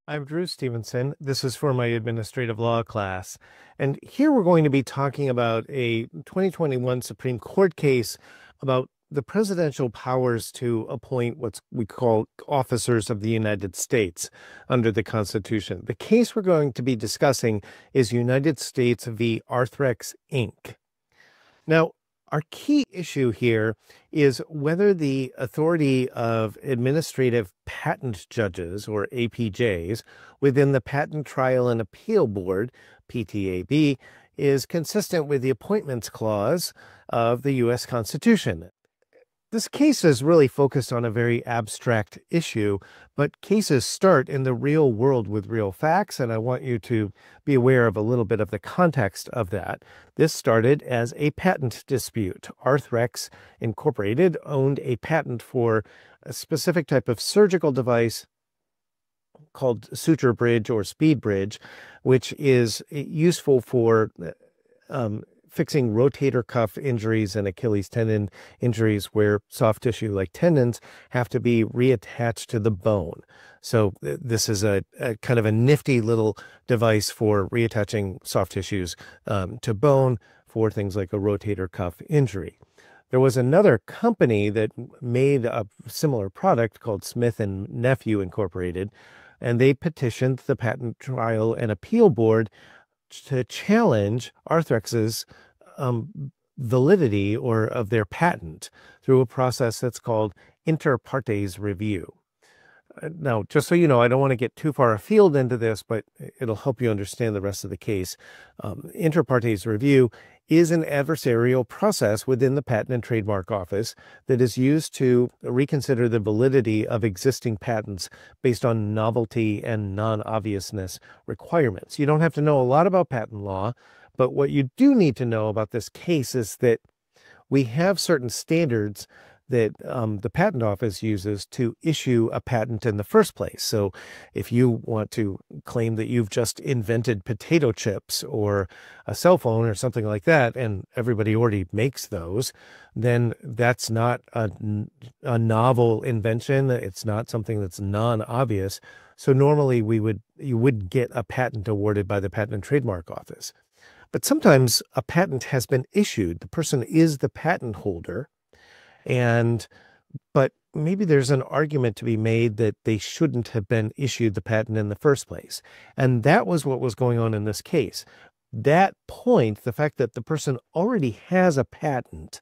I'm Drew Stevenson. This is for my administrative law class. And here we're going to be talking about a 2021 Supreme Court case about the presidential powers to appoint what we call officers of the United States under the Constitution. The case we're going to be discussing is United States v. Arthrex, Inc. Now, our key issue here is whether the authority of administrative patent judges, or APJs, within the Patent Trial and Appeal Board, PTAB, is consistent with the Appointments Clause of the U.S. Constitution. This case is really focused on a very abstract issue, but cases start in the real world with real facts, and I want you to be aware of a little bit of the context of that. This started as a patent dispute. Arthrex Incorporated owned a patent for a specific type of surgical device called suture bridge or speed bridge, which is useful for fixing rotator cuff injuries and Achilles tendon injuries where soft tissue like tendons have to be reattached to the bone. So this is a kind of a nifty little device for reattaching soft tissues to bone for things like a rotator cuff injury. There was another company that made a similar product called Smith and Nephew Incorporated, and they petitioned the Patent Trial and Appeal Board to challenge Arthrex's validity or of their patent through a process that's called inter partes review. Now, just so you know, I don't want to get too far afield into this, but it'll help you understand the rest of the case. Inter partes review is an adversarial process within the Patent and Trademark Office that is used to reconsider the validity of existing patents based on novelty and non-obviousness requirements. You don't have to know a lot about patent law, but what you do need to know about this case is that we have certain standards that the Patent Office uses to issue a patent in the first place. So if you want to claim that you've just invented potato chips or a cell phone or something like that, and everybody already makes those, then that's not a novel invention. It's not something that's non-obvious. So normally you would get a patent awarded by the Patent and Trademark Office. But sometimes a patent has been issued. The person is the patent holder, but maybe there's an argument to be made that they shouldn't have been issued the patent in the first place. And that was what was going on in this case. That point, the fact that the person already has a patent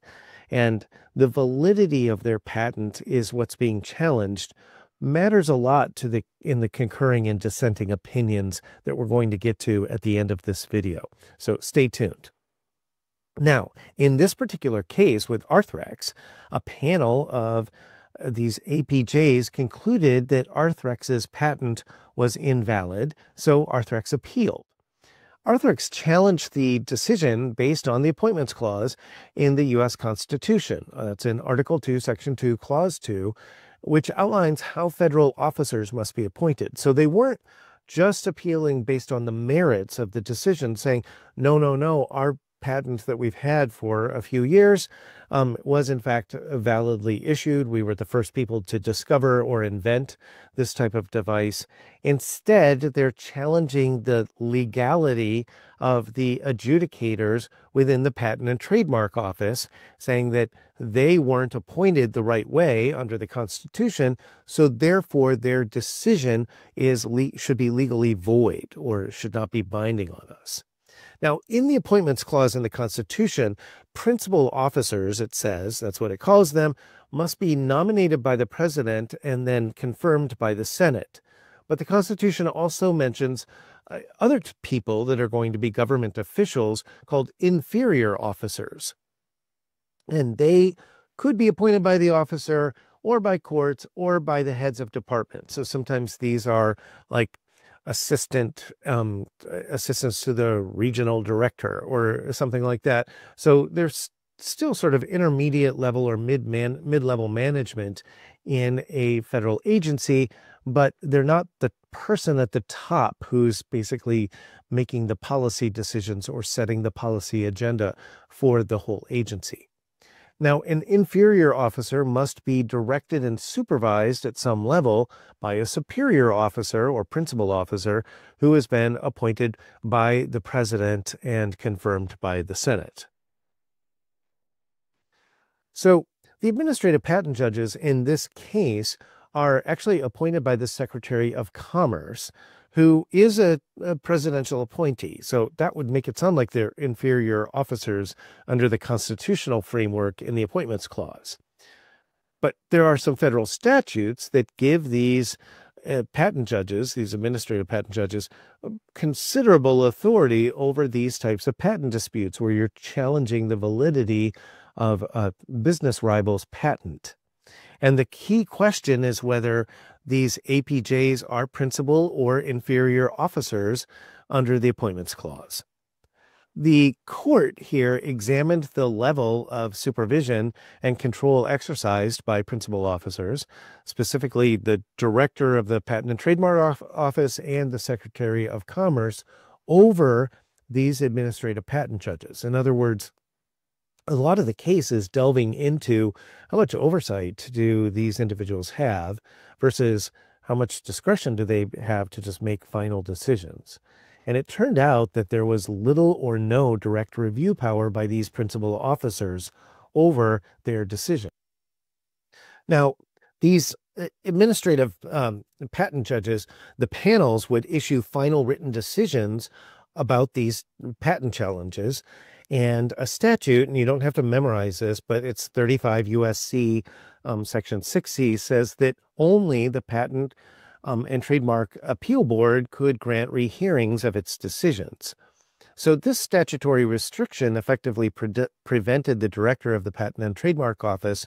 and the validity of their patent is what's being challenged, matters a lot in the concurring and dissenting opinions that we're going to get to at the end of this video. So stay tuned. Now, in this particular case with Arthrex, a panel of these APJs concluded that Arthrex's patent was invalid, so Arthrex appealed. Arthrex challenged the decision based on the Appointments Clause in the U.S. Constitution. That's in Article 2, Section 2, Clause 2, which outlines how federal officers must be appointed. So they weren't just appealing based on the merits of the decision, saying, no, our patent that we've had for a few years was in fact validly issued. We were the first people to discover or invent this type of device. Instead, they're challenging the legality of the adjudicators within the Patent and Trademark Office, saying that they weren't appointed the right way under the Constitution, so therefore their decision should be legally void or should not be binding on us. Now, in the Appointments Clause in the Constitution, principal officers, it says, that's what it calls them, must be nominated by the president and then confirmed by the Senate. But the Constitution also mentions other people that are going to be government officials called inferior officers. And they could be appointed by the officer or by courts or by the heads of departments. So sometimes these are like assistants to the regional director or something like that. So there's still sort of intermediate level or mid-level management in a federal agency, but they're not the person at the top who's basically making the policy decisions or setting the policy agenda for the whole agency. Now, an inferior officer must be directed and supervised at some level by a superior officer or principal officer who has been appointed by the president and confirmed by the Senate. So the administrative patent judges in this case are actually appointed by the Secretary of Commerce, who is a presidential appointee. So that would make it sound like they're inferior officers under the constitutional framework in the Appointments Clause. But there are some federal statutes that give these patent judges, these administrative patent judges, considerable authority over these types of patent disputes where you're challenging the validity of a business rival's patent. And the key question is whether these APJs are principal or inferior officers under the Appointments Clause. The court here examined the level of supervision and control exercised by principal officers, specifically the director of the Patent and Trademark Office and the Secretary of Commerce, over these administrative patent judges. In other words, a lot of the case is delving into how much oversight do these individuals have versus how much discretion do they have to just make final decisions. And it turned out that there was little or no direct review power by these principal officers over their decision. Now, these administrative patent judges, the panels would issue final written decisions about these patent challenges. And a statute, and you don't have to memorize this, but it's 35 U.S.C. Section 6C says that only the Patent and Trademark Appeal Board could grant rehearings of its decisions. So this statutory restriction effectively prevented the director of the Patent and Trademark Office,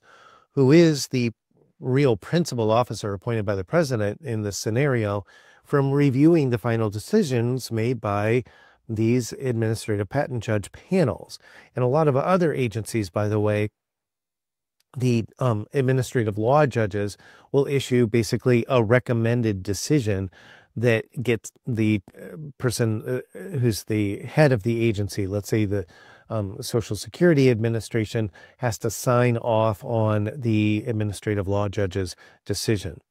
who is the real principal officer appointed by the president in this scenario, from reviewing the final decisions made by these administrative patent judge panels. And a lot of other agencies, by the way, the administrative law judges will issue basically a recommended decision that gets the person who's the head of the agency, let's say the Social Security Administration, has to sign off on the administrative law judge's decision.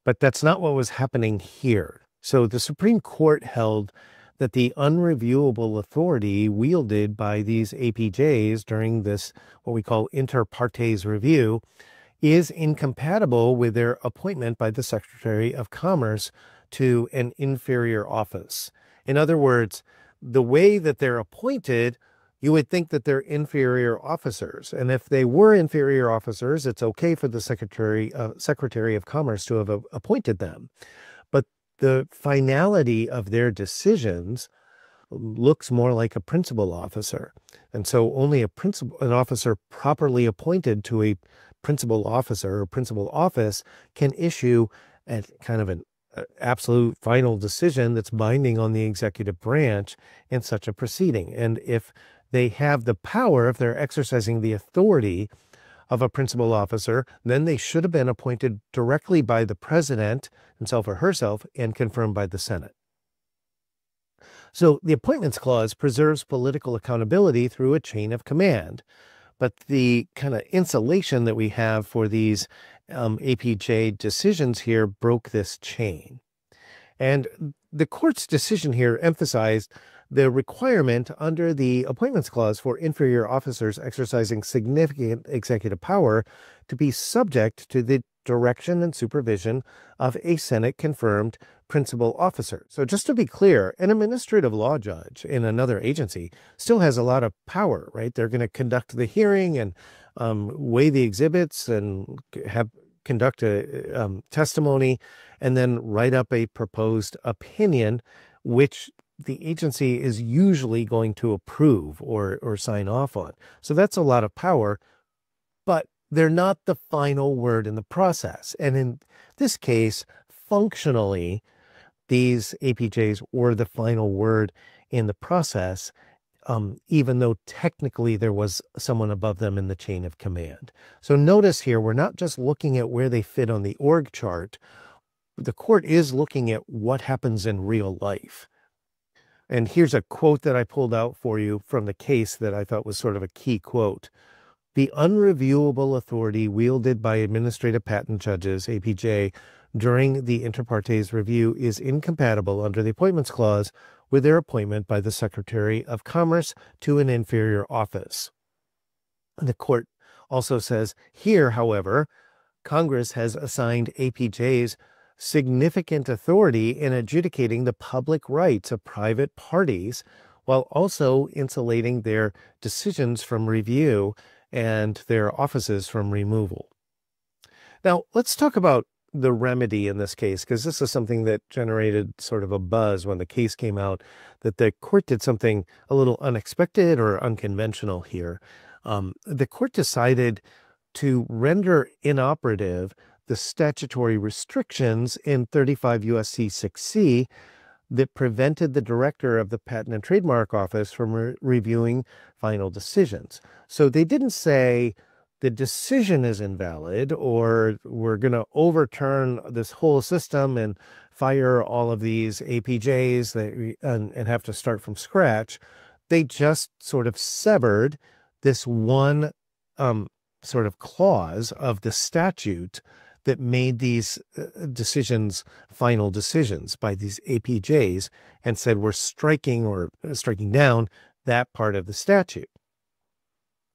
But that's not what was happening here. So the Supreme Court held that the unreviewable authority wielded by these APJs during this, what we call inter partes review, is incompatible with their appointment by the Secretary of Commerce to an inferior office. In other words, the way that they're appointed, you would think that they're inferior officers. And if they were inferior officers, it's okay for the Secretary of Commerce to have appointed them. But the finality of their decisions looks more like a principal officer. And so only an officer properly appointed to a principal officer or principal office can issue a kind of an absolute final decision that's binding on the executive branch in such a proceeding. And if they have the power, if they're exercising the authority of a principal officer, then they should have been appointed directly by the president himself or herself and confirmed by the Senate. So the Appointments Clause preserves political accountability through a chain of command. But the kind of insulation that we have for these APJ decisions here broke this chain. And the court's decision here emphasized the requirement under the Appointments Clause for inferior officers exercising significant executive power to be subject to the direction and supervision of a Senate-confirmed principal officer. So just to be clear, an administrative law judge in another agency still has a lot of power, right? They're going to conduct the hearing and weigh the exhibits and conduct a testimony and then write up a proposed opinion, which the agency is usually going to approve or sign off on. So that's a lot of power, but they're not the final word in the process. And in this case, functionally, these APJs were the final word in the process, even though technically there was someone above them in the chain of command. So notice here, we're not just looking at where they fit on the org chart. The court is looking at what happens in real life. And here's a quote that I pulled out for you from the case that I thought was sort of a key quote. the unreviewable authority wielded by administrative patent judges, APJ, during the inter partes review is incompatible under the Appointments Clause with their appointment by the Secretary of Commerce to an inferior office. The court also says here, however, Congress has assigned APJs significant authority in adjudicating the public rights of private parties while also insulating their decisions from review and their offices from removal. Now, let's talk about the remedy in this case, because this is something that generated sort of a buzz when the case came out, that the court did something a little unexpected or unconventional here. The court decided to render inoperative the statutory restrictions in 35 U.S.C. 6C that prevented the director of the Patent and Trademark Office from reviewing final decisions. So they didn't say the decision is invalid or we're going to overturn this whole system and fire all of these APJs and have to start from scratch. They just sort of severed this one sort of clause of the statute that made these decisions final decisions by these APJs and said we're striking down that part of the statute.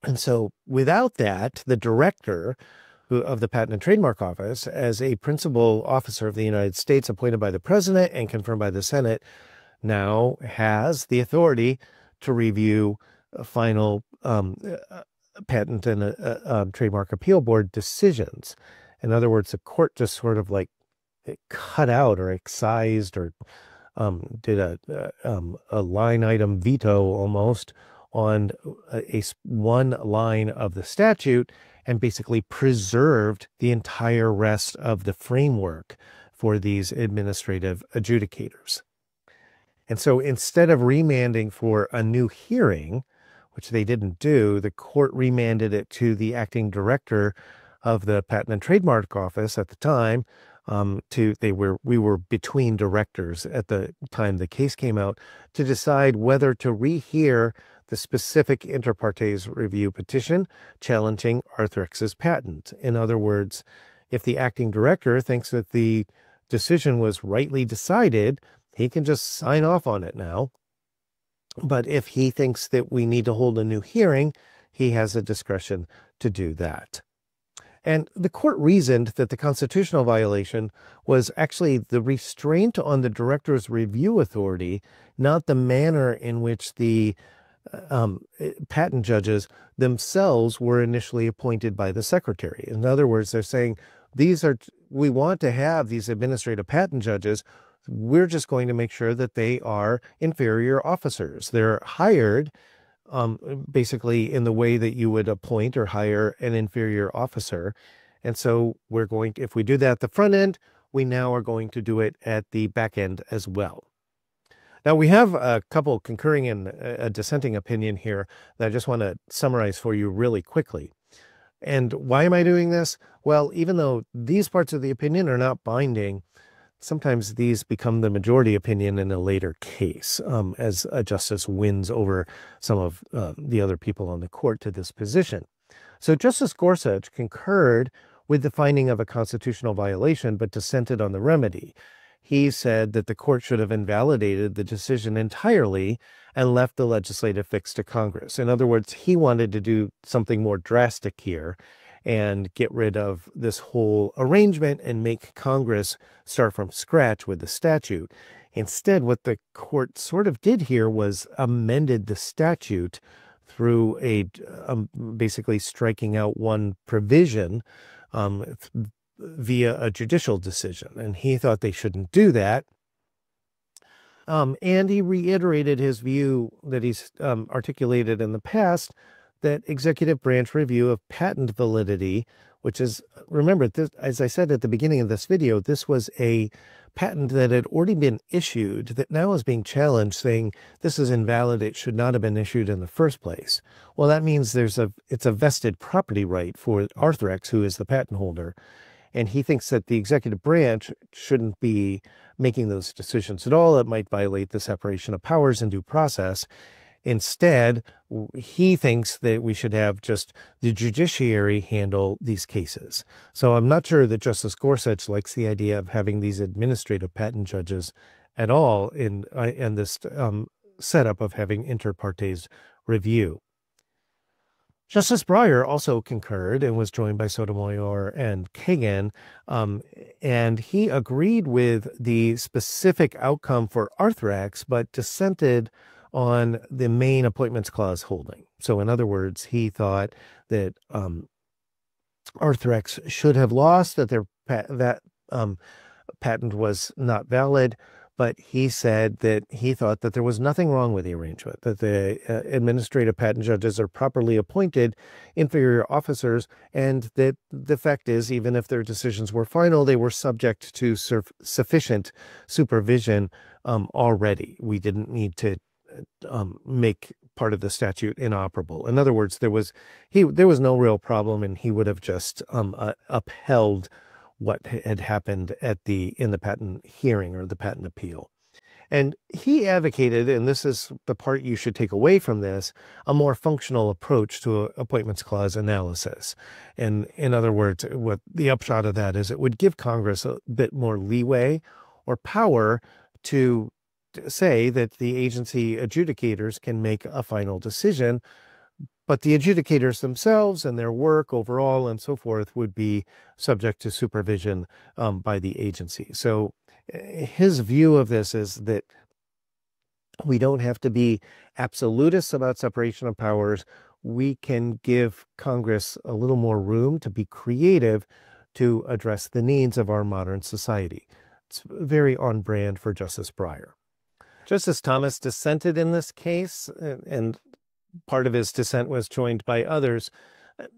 And so without that, the director of the Patent and Trademark Office, as a principal officer of the United States appointed by the President and confirmed by the Senate, now has the authority to review final Patent and Trademark Appeal Board decisions. In other words, the court just sort of like cut out or excised or did a line item veto almost on one line of the statute and basically preserved the entire rest of the framework for these administrative adjudicators. And so instead of remanding for a new hearing, which they didn't do, the court remanded it to the acting director of the Patent and Trademark Office at the time. We were between directors at the time the case came out to decide whether to rehear the specific inter partes review petition challenging Arthrex's patent. In other words, if the acting director thinks that the decision was rightly decided, he can just sign off on it now. But if he thinks that we need to hold a new hearing, he has the discretion to do that. And the court reasoned that the constitutional violation was actually the restraint on the director's review authority, not the manner in which the patent judges themselves were initially appointed by the secretary. In other words, they're saying we want to have these administrative patent judges. We're just going to make sure that they are inferior officers. They're hired basically in the way that you would appoint or hire an inferior officer. And so if we do that at the front end, we now are going to do it at the back end as well. Now, we have a couple concurring and a dissenting opinion here that I just want to summarize for you really quickly. And why am I doing this? Well, even though these parts of the opinion are not binding, sometimes these become the majority opinion in a later case as a justice wins over some of the other people on the court to this position. So Justice Gorsuch concurred with the finding of a constitutional violation, but dissented on the remedy. He said that the court should have invalidated the decision entirely and left the legislative fix to Congress. In other words, he wanted to do something more drastic here and get rid of this whole arrangement and make Congress start from scratch with the statute. Instead, what the court sort of did here was amended the statute through basically striking out one provision via a judicial decision. And he thought they shouldn't do that. And he reiterated his view that he's articulated in the past, that executive branch review of patent validity, which is, remember, this, as I said at the beginning of this video, this was a patent that had already been issued that now is being challenged, saying this is invalid, it should not have been issued in the first place. Well, that means it's a vested property right for Arthrex, who is the patent holder. And he thinks that the executive branch shouldn't be making those decisions at all. It might violate the separation of powers and due process. Instead, he thinks that we should have just the judiciary handle these cases. So I'm not sure that Justice Gorsuch likes the idea of having these administrative patent judges at all in this setup of having inter partes review. Justice Breyer also concurred and was joined by Sotomayor and Kagan, and he agreed with the specific outcome for Arthrex, but dissented on the main appointments clause holding. So in other words, he thought that Arthrex should have lost, that patent was not valid, but he said that he thought that there was nothing wrong with the arrangement, that the administrative patent judges are properly appointed inferior officers, and that the fact is, even if their decisions were final, they were subject to sufficient supervision already. We didn't need to make part of the statute inoperable. In other words, there was no real problem, and he would have just upheld what had happened in the patent hearing or the patent appeal. And he advocated, and this is the part you should take away from this, a more functional approach to appointments clause analysis. And in other words, what the upshot of that is, it would give Congress a bit more leeway or power to say that the agency adjudicators can make a final decision, but the adjudicators themselves and their work overall and so forth would be subject to supervision by the agency. So his view of this is that we don't have to be absolutists about separation of powers. We can give Congress a little more room to be creative to address the needs of our modern society. It's very on brand for Justice Breyer. Justice Thomas dissented in this case, and part of his dissent was joined by others.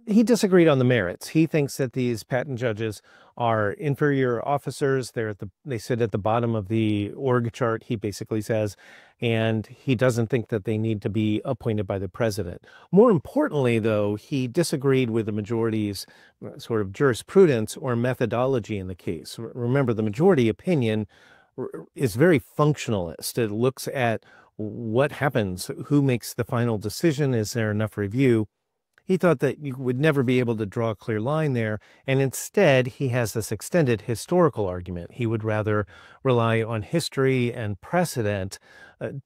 He disagreed on the merits. He thinks that these patent judges are inferior officers. They sit at the bottom of the org chart, he basically says, and he doesn't think that they need to be appointed by the president. More importantly, though, he disagreed with the majority's sort of jurisprudence or methodology in the case. Remember, the majority opinion is very functionalist. It looks at what happens, who makes the final decision, is there enough review. He thought that you would never be able to draw a clear line there, and instead he has this extended historical argument. He would rather rely on history and precedent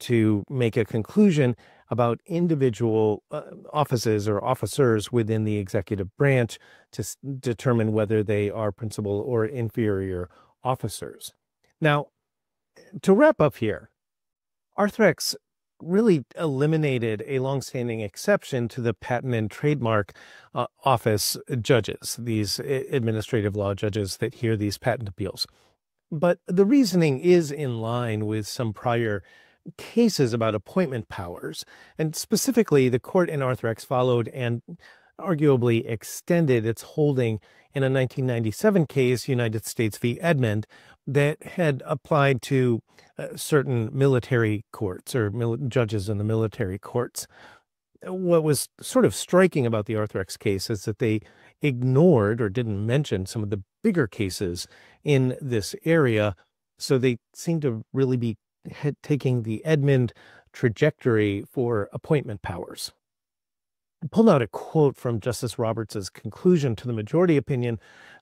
to make a conclusion about individual offices or officers within the executive branch to determine whether they are principal or inferior officers. Now, to wrap up here, Arthrex really eliminated a longstanding exception to the Patent and Trademark Office judges, these administrative law judges that hear these patent appeals. But the reasoning is in line with some prior cases about appointment powers, and specifically the court in Arthrex followed and arguably extended its holding in a 1997 case, United States v. Edmund, that had applied to certain military courts or judges in the military courts. What was sort of striking about the Arthrex case is that they ignored or didn't mention some of the bigger cases in this area. So they seem to really be taking the Edmund trajectory for appointment powers. I pulled out a quote from Justice Roberts' conclusion to the majority opinion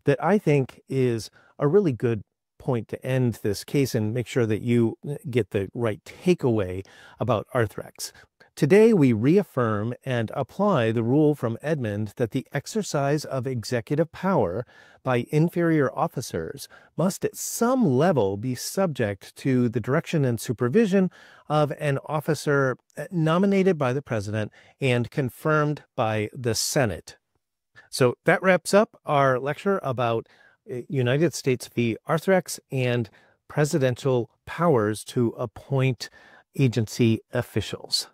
that I think is a really good point to end this case and make sure that you get the right takeaway about Arthrex. Today, we reaffirm and apply the rule from Edmund that the exercise of executive power by inferior officers must at some level be subject to the direction and supervision of an officer nominated by the president and confirmed by the Senate. So that wraps up our lecture about United States v. Arthrex and presidential powers to appoint agency officials.